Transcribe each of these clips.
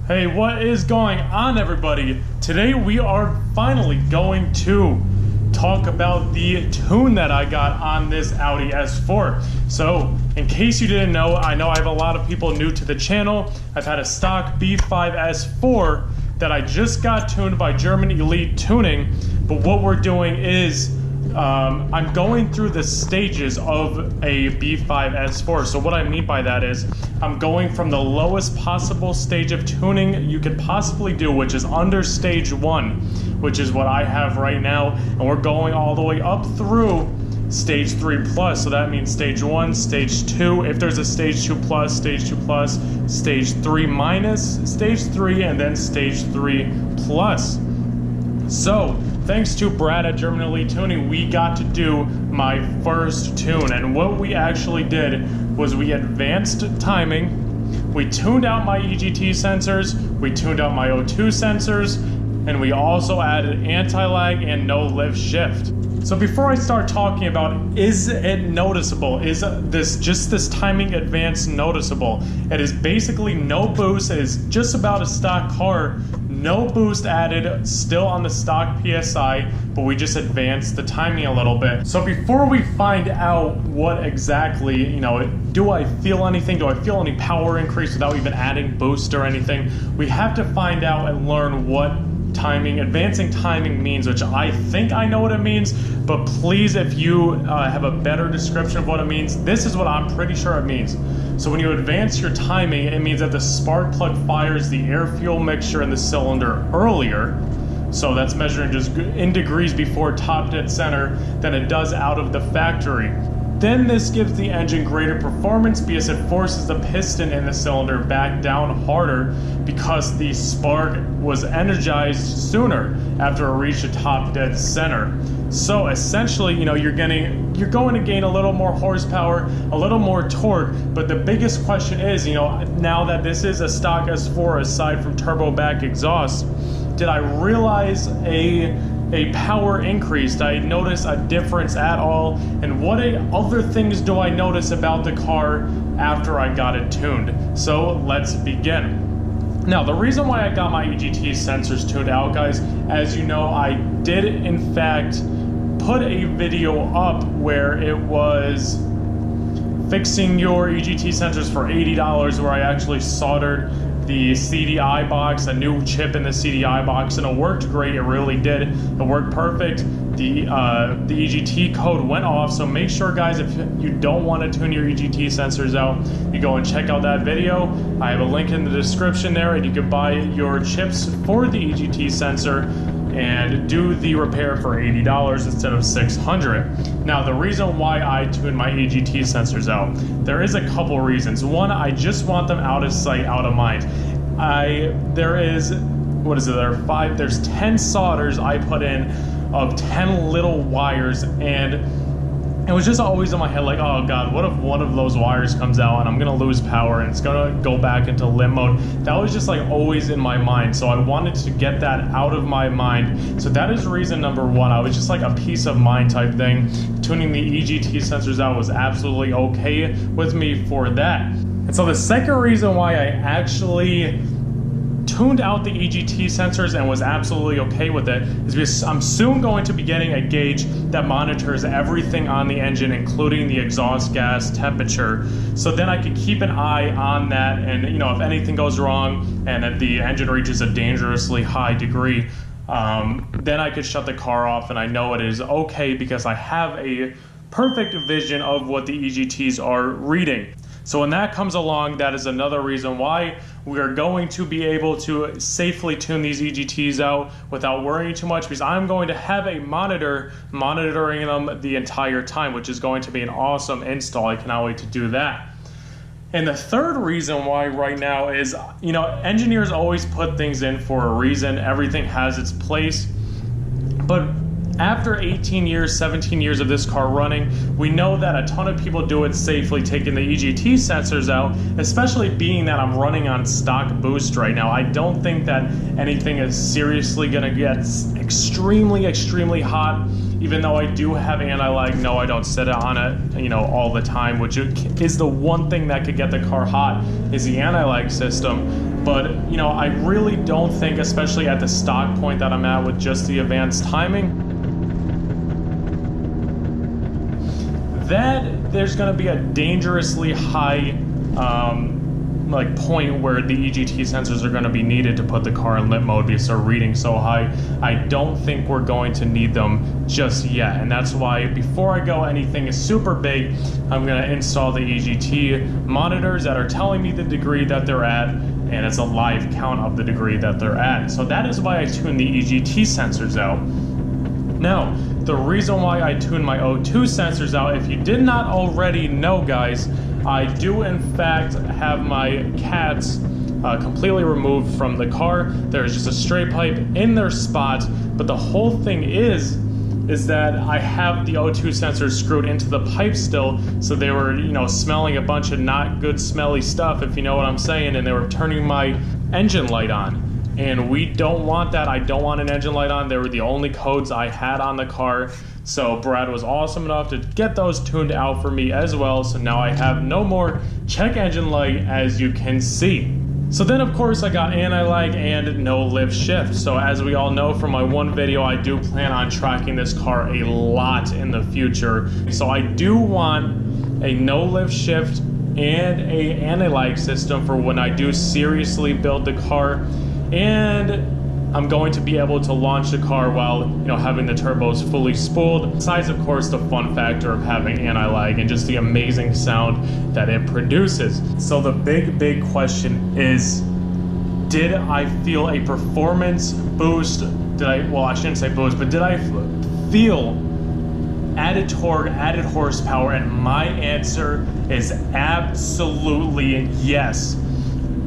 Hey, what is going on, everybody? Today we are finally going to talk about the tune that I got on this Audi S4. So, in case you didn't know, I have a lot of people new to the channel. I've had a stock B5 S4 that I just got tuned by German Elite Tuning, but what we're doing is I'm going through the stages of a B5 S4. So what I mean by that is I'm going from the lowest possible stage of tuning you could possibly do, which is under stage 1, which is what I have right now, and we're going all the way up through stage 3 plus. So that means stage 1, stage 2, if there's a stage 2 plus, stage 2 plus, stage 3 minus, stage 3, and then stage 3 plus. So thanks to Brad at German Elite Tuning, we got to do my first tune, and what we actually did was we advanced timing, we tuned out my EGT sensors, we tuned out my O2 sensors, and we also added anti-lag and no lift shift. So before I start talking about is it noticeable, is this timing advance noticeable, it is basically no boost. It is just about a stock car, no boost added, still on the stock PSI, but we just advanced the timing a little bit. So before we find out what exactly, do I feel anything, do I feel any power increase without even adding boost or anything, we have to find out and learn what advancing timing means, which I think I know what it means, but please, if you have a better description of what it means, this is what I'm pretty sure it means. So when you advance your timing, it means that the spark plug fires the air-fuel mixture in the cylinder earlier, so that's measuring just in degrees before top dead center, than it does out of the factory. Then this gives the engine greater performance because it forces the piston in the cylinder back down harder because the spark was energized sooner after it reached the top dead center. So essentially, you're going to gain a little more horsepower, a little more torque, but the biggest question is, now that this is a stock S4 aside from turbo back exhaust, did I realize a power increase? Did I notice a difference at all? And what other things do I notice about the car after I got it tuned? So let's begin. Now, the reason why I got my EGT sensors tuned out, guys, as you know, I did in fact put a video up where it was fixing your EGT sensors for $80, where I actually soldered the CDI box, a new chip in the CDI box, and it worked great. It really did. It worked perfect. The EGT code went off, so make sure, guys, if you don't want to tune your EGT sensors out, you go and check out that video. I have a link in the description there, and you can buy your chips for the EGT sensor and do the repair for $80 instead of $600. Now, the reason why I tune my EGT sensors out, there is a couple reasons. One, I just want them out of sight, out of mind. There's 10 solders I put in of 10 little wires, and it was just always in my head like, oh God, what if one of those wires comes out and I'm gonna lose power and it's gonna go back into limp mode? That was just like always in my mind, so I wanted to get that out of my mind. So that is reason number one. I was just like a peace of mind type thing. Tuning the EGT sensors out was absolutely okay with me for that. And so the second reason why I actually tuned out the EGT sensors and was absolutely okay with it is because I'm soon going to be getting a gauge that monitors everything on the engine, including the exhaust gas temperature, so then I can keep an eye on that, and if anything goes wrong and that the engine reaches a dangerously high degree, then I could shut the car off and I know it is okay because I have a perfect vision of what the EGTs are reading. So when that comes along, that is another reason why we are going to be able to safely tune these EGTs out without worrying too much, because I'm going to have a monitor monitoring them the entire time, which is going to be an awesome install. I cannot wait to do that. And the third reason why right now is, engineers always put things in for a reason. Everything has its place. But after 18 years, 17 years of this car running, we know that a ton of people do it safely, taking the EGT sensors out, especially being that I'm running on stock boost right now. I don't think that anything is seriously gonna get extremely, extremely hot, even though I do have anti-lag. No, I don't sit on it, all the time, which is the one thing that could get the car hot, is the anti-lag system. But, you know, I really don't think, especially at the stock point that I'm at with just the advanced timing, that there's going to be a dangerously high like point where the EGT sensors are going to be needed to put the car in lit mode because they're reading so high. I don't think we're going to need them just yet, and that's why before I go anything is super big, I'm going to install the EGT monitors that are telling me the degree that they're at, and it's a live count of the degree that they're at. So that is why I tune the EGT sensors out. Now, the reason why I tune my O2 sensors out, if you did not already know, guys, I do in fact have my cats completely removed from the car. There's just a straight pipe in their spot, but the whole thing is that I have the O2 sensors screwed into the pipe still, so they were, you know, smelling a bunch of not good smelly stuff, if you know what I'm saying, and they were turning my engine light on. And we don't want that. I don't want an engine light on. They were the only codes I had on the car. So Brad was awesome enough to get those tuned out for me as well. So now I have no more check engine light, as you can see. So then of course I got anti-lag and no lift shift. So as we all know from my one video, I do plan on tracking this car a lot in the future. So I do want a no lift shift and a anti-lag system for when I do seriously build the car. And I'm going to be able to launch the car while, you know, having the turbos fully spooled. Besides, of course, the fun factor of having anti-lag and just the amazing sound that it produces. So the big question is, did I feel a performance boost? Well, I shouldn't say boost, but did I feel added torque, added horsepower? And my answer is absolutely yes.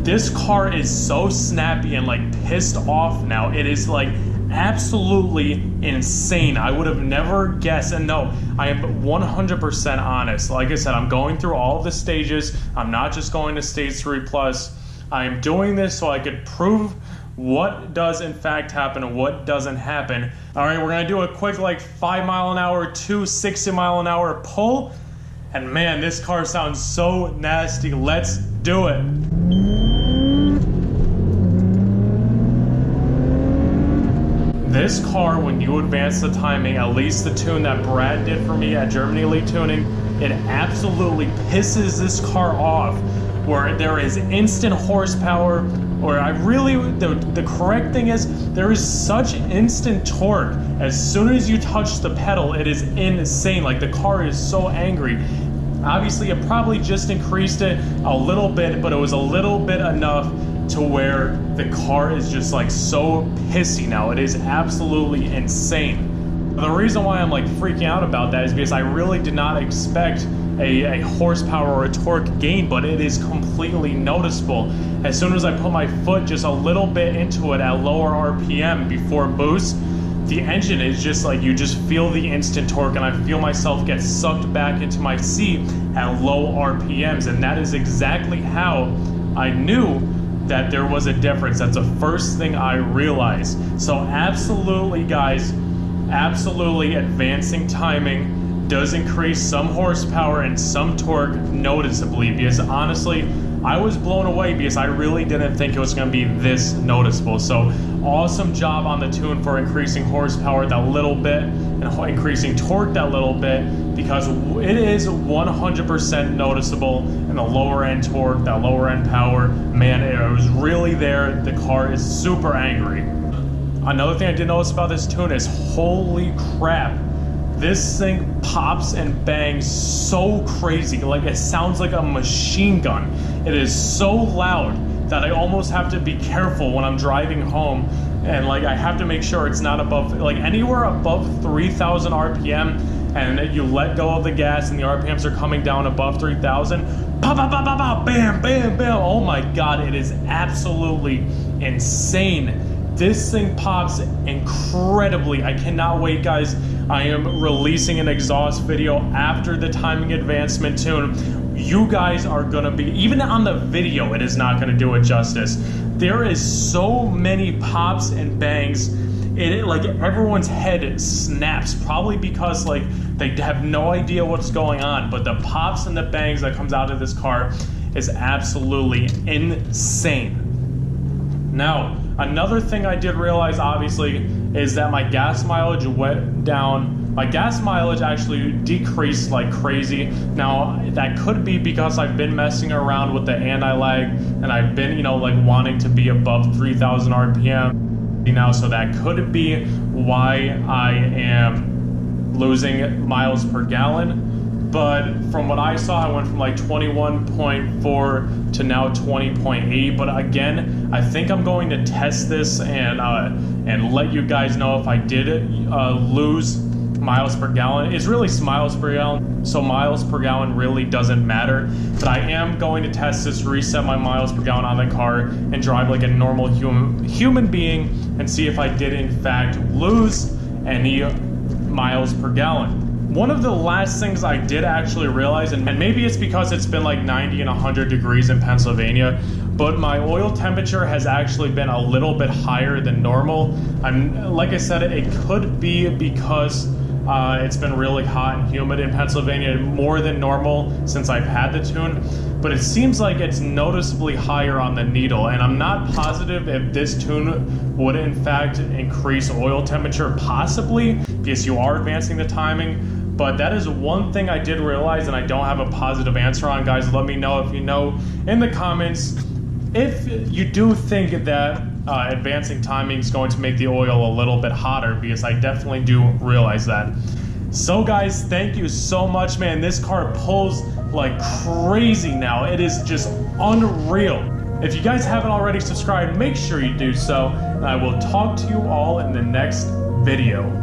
This car is so snappy and like pissed off now. It is like absolutely insane. I would have never guessed. And no, I am 100% honest. Like I said, I'm going through all of the stages. I'm not just going to stage 3+. I am doing this so I could prove what does in fact happen and what doesn't happen. All right, we're gonna do a quick like 5 mile an hour to 60 mile an hour pull. And man, this car sounds so nasty. Let's do it. This car, when you advance the timing, at least the tune that Brad did for me at Germany Elite Tuning, it absolutely pisses this car off, where there is instant horsepower, or the correct thing is, there is such instant torque. As soon as you touch the pedal, it is insane. Like, the car is so angry. Obviously, it probably just increased it a little bit, but it was a little bit enough to where the car is just like so pissy now. It is absolutely insane. The reason why I'm like freaking out about that is because I really did not expect a horsepower or a torque gain, but it is completely noticeable. As soon as I put my foot just a little bit into it at lower RPM before boost, the engine is just like, you just feel the instant torque, and I feel myself get sucked back into my seat at low RPMs, and that is exactly how I knew that there was a difference. That's the first thing I realized. So absolutely, guys, absolutely, advancing timing does increase some horsepower and some torque noticeably, because honestly, I was blown away because I really didn't think it was going to be this noticeable. So awesome job on the tune for increasing horsepower that little bit and increasing torque that little bit, because it is 100% noticeable in the lower end torque, that lower end power. Man, it was really there. The car is super angry. Another thing I did notice about this tune is, holy crap, this thing pops and bangs so crazy. Like, it sounds like a machine gun. It is so loud that I almost have to be careful when I'm driving home, and like I have to make sure it's not above, like anywhere above 3,000 RPM, and you let go of the gas and the RPMs are coming down above 3,000, pop, pop, pop, pop, pop, bam, bam, bam. Oh my God, it is absolutely insane. This thing pops incredibly. I cannot wait, guys. I am releasing an exhaust video after the timing advancement tune. You guys are gonna be, even on the video, it is not gonna do it justice. There is so many pops and bangs. It like everyone's head snaps, probably because like they have no idea what's going on, but the pops and the bangs that comes out of this car is absolutely insane. Now, another thing I did realize, obviously, is that my gas mileage went down. My gas mileage actually decreased like crazy. Now, that could be because I've been messing around with the anti-lag, and I've been, like wanting to be above 3,000 RPM now, so that could be why I am losing miles per gallon. But from what I saw, I went from like 21.4 to now 20.8. But again, I think I'm going to test this and let you guys know if I did lose miles per gallon. It's really miles per gallon, so miles per gallon really doesn't matter. But I am going to test this, reset my miles per gallon on the car, and drive like a normal human being and see if I did in fact lose any miles per gallon. One of the last things I did actually realize, and maybe it's because it's been like 90 and 100 degrees in Pennsylvania, but my oil temperature has actually been a little bit higher than normal. Like I said, it could be because it's been really hot and humid in Pennsylvania, more than normal since I've had the tune, but it seems like it's noticeably higher on the needle, and I'm not positive if this tune would in fact increase oil temperature, possibly, because you are advancing the timing. But that is one thing I did realize, and I don't have a positive answer on. Guys, let me know if you know in the comments if you do think that advancing timing is going to make the oil a little bit hotter, because I definitely do realize that. So guys, thank you so much, man. This car pulls like crazy now. It is just unreal. If you guys haven't already subscribed, make sure you do so, and I will talk to you all in the next video.